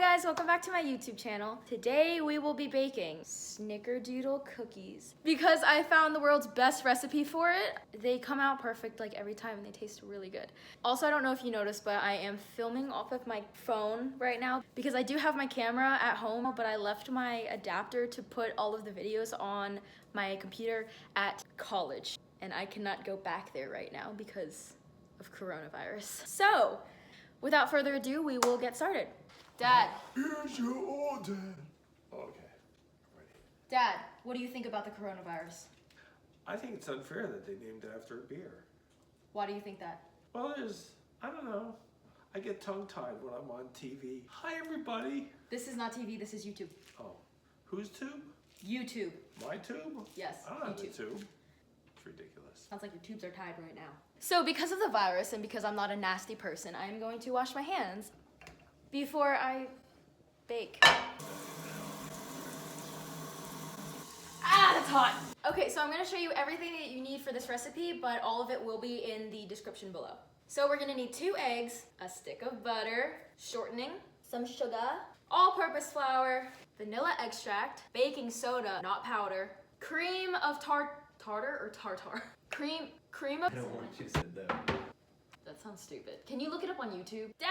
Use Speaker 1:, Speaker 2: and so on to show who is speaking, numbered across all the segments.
Speaker 1: guys, welcome back to my YouTube channel. Today we will be baking Snickerdoodle cookies because I found the world's best recipe for it. They come out perfect like every time and they taste really good. Also, I don't know if you noticed, but I am filming off of my phone right now because I do have my camera at home, but I left my adapter to put all of the videos on my computer at college and I cannot go back there right now because of coronavirus. So, without further ado, we will get started. Dad.
Speaker 2: Here's your order. Okay, ready.
Speaker 1: Dad, what do you think about the coronavirus?
Speaker 2: I think it's unfair that they named it after a beer.
Speaker 1: Why do you think that?
Speaker 2: Well, I don't know. I get tongue-tied when I'm on TV. Hi, everybody.
Speaker 1: This is not TV, this is YouTube.
Speaker 2: Oh, whose tube?
Speaker 1: YouTube.
Speaker 2: My tube?
Speaker 1: Yes,
Speaker 2: I don't have a
Speaker 1: YouTube.
Speaker 2: tube. It's ridiculous.
Speaker 1: Sounds like your tubes are tied right now. So because of the virus and because I'm not a nasty person, I am going to wash my hands before I bake. Ah, that's hot. Okay, so I'm gonna show you everything that you need for this recipe, but all of it will be in the description below. So we're gonna need 2 eggs, a stick of butter, shortening, some sugar, all-purpose flour, vanilla extract, baking soda, not powder, cream of tartar or tartar? Cream of...
Speaker 3: I don't want you said that.
Speaker 1: That sounds stupid. Can you look it up on YouTube? Dad!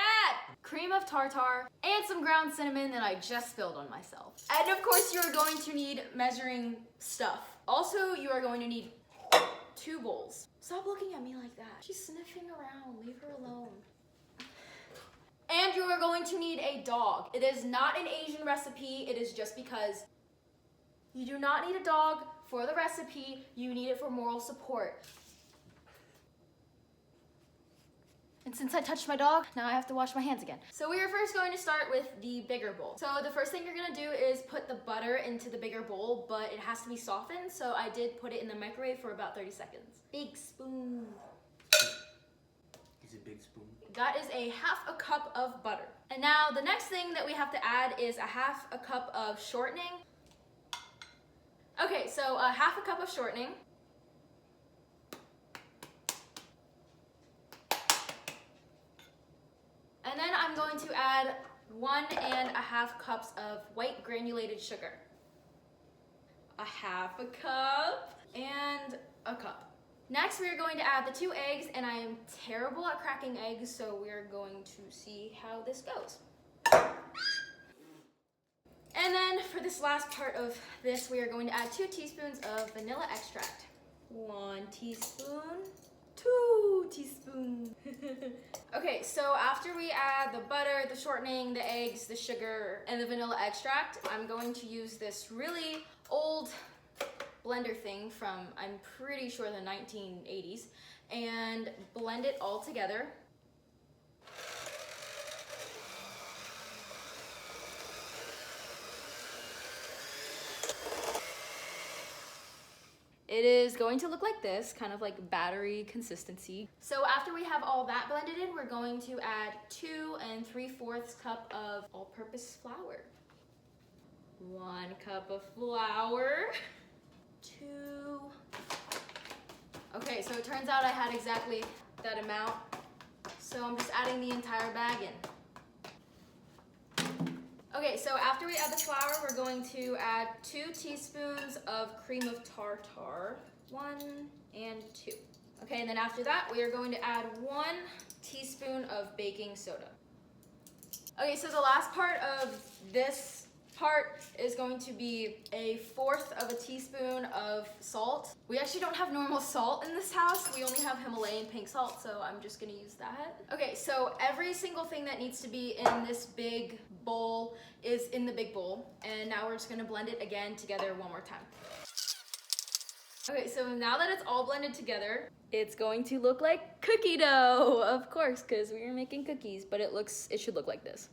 Speaker 1: Cream of tartar and some ground cinnamon that I just spilled on myself. And of course you're going to need measuring stuff. Also, you are going to need 2 bowls. Stop looking at me like that. She's sniffing around. Leave her alone. And you are going to need a dog. It is not an Asian recipe. It is just because you do not need a dog for the recipe. You need it for moral support. And since I touched my dog, now I have to wash my hands again. So we are first going to start with the bigger bowl. So the first thing you're gonna do is put the butter into the bigger bowl, but it has to be softened, so I did put it in the microwave for about 30 seconds. Big spoon.
Speaker 3: Is it big spoon?
Speaker 1: That is a 1/2 cup of butter. And now the next thing that we have to add is a 1/2 cup of shortening. Okay, so a 1/2 cup of shortening. And then I'm going to add 1.5 cups of white granulated sugar. A 1/2 cup and a cup. Next, we are going to add the 2 eggs, and I am terrible at cracking eggs, so we are going to see how this goes. And then for this last part of this, we are going to add 2 teaspoons of vanilla extract. 1 teaspoon. 2 teaspoons. Okay, so after we add the butter, the shortening, the eggs, the sugar, and the vanilla extract, I'm going to use this really old blender thing from, I'm pretty sure, the 1980s, and blend it all together. It is going to look like this, kind of like battery consistency. So after we have all that blended in, we're going to add 2 3/4 cup of all-purpose flour. 1 cup of flour. 2. Okay, so it turns out I had exactly that amount. So I'm just adding the entire bag in. Okay, so after we add the flour, we're going to add 2 teaspoons of cream of tartar. 1 and 2. Okay, and then after that, we are going to add 1 teaspoon of baking soda. Okay, so the last part of this part is going to be a 1/4 teaspoon of salt. We actually don't have normal salt in this house. We only have Himalayan pink salt, so I'm just gonna use that. Okay, so every single thing that needs to be in this big bowl is in the big bowl. And now we're just gonna blend it again together one more time. Okay, so now that it's all blended together, it's going to look like cookie dough, of course, because we are making cookies, but it should look like this.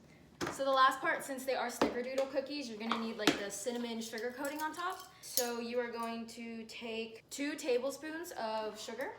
Speaker 1: So the last part, since they are Snickerdoodle cookies, you're gonna need like the cinnamon sugar coating on top. So you are going to take 2 tablespoons of sugar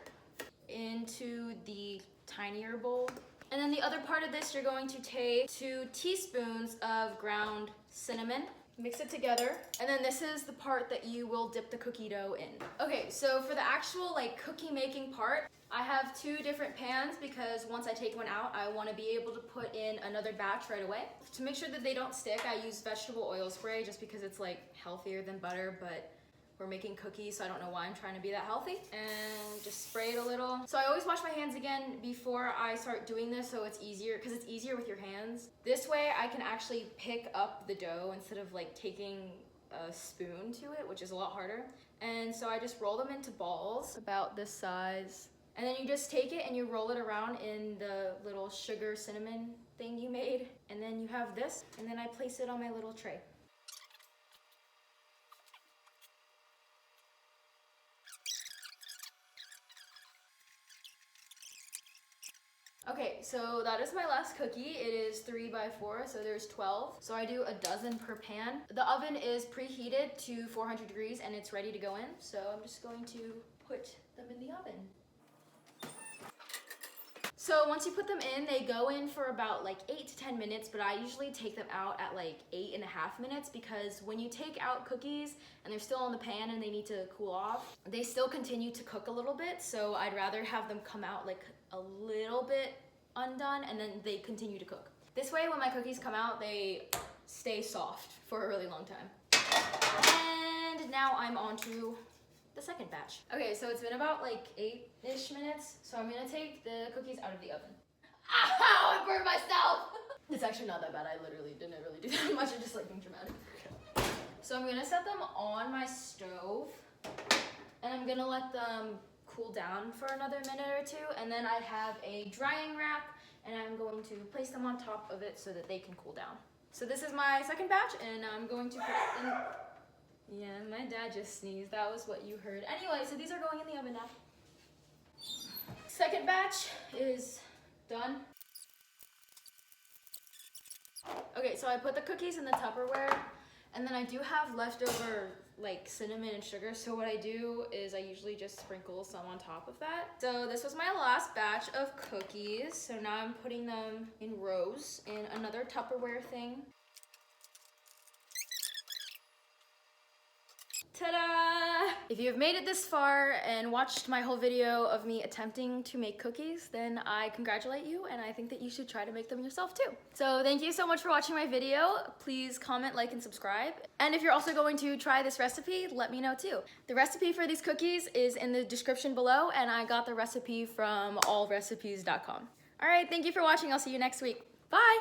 Speaker 1: into the tinier bowl And then the other part of this, you're going to take 2 teaspoons of ground cinnamon, mix it together, and then this is the part that you will dip the cookie dough in. Okay, so for the actual cookie making part, I have 2 different pans because once I take one out, I want to be able to put in another batch right away. To make sure that they don't stick, I use vegetable oil spray just because it's healthier than butter, but we're making cookies, so I don't know why I'm trying to be that healthy. And just spray it a little. So I always wash my hands again before I start doing this, so it's easier, because it's easier with your hands. This way I can actually pick up the dough instead of taking a spoon to it, which is a lot harder. And so I just roll them into balls about this size. And then you just take it and you roll it around in the little sugar cinnamon thing you made. And then you have this, and then I place it on my little tray. Okay, so that is my last cookie. It is 3 by 4, so there's 12. So I do a dozen per pan. The oven is preheated to 400 degrees and it's ready to go in. So I'm just going to put them in the oven. So once you put them in, they go in for about 8 to 10 minutes, but I usually take them out at 8.5 minutes because when you take out cookies and they're still in the pan and they need to cool off, they still continue to cook a little bit. So I'd rather have them come out a little bit undone and then they continue to cook. This way, when my cookies come out, they stay soft for a really long time. And now I'm on to the second batch. Okay, so it's been about 8-ish minutes. So I'm gonna take the cookies out of the oven. Ow, I burned myself! It's actually not that bad. I literally didn't really do that much. I'm just being dramatic. So I'm gonna set them on my stove and I'm gonna let them cool down for another minute or 2, and then I have a drying rack and I'm going to place them on top of it so that they can cool down. So this is my second batch and I'm going to put it in. Yeah, my dad just sneezed. That was what you heard. Anyway, so these are going in the oven now. Second batch is done. Okay, so I put the cookies in the Tupperware, and then I do have leftover cinnamon and sugar, so what I do is I usually just sprinkle some on top of that. So this was my last batch of cookies, so now I'm putting them in rows in another Tupperware thing. Ta-da! If you have made it this far and watched my whole video of me attempting to make cookies, then I congratulate you and I think that you should try to make them yourself too. So thank you so much for watching my video. Please comment, like, and subscribe. And if you're also going to try this recipe, let me know too. The recipe for these cookies is in the description below and I got the recipe from allrecipes.com. All right, thank you for watching. I'll see you next week. Bye!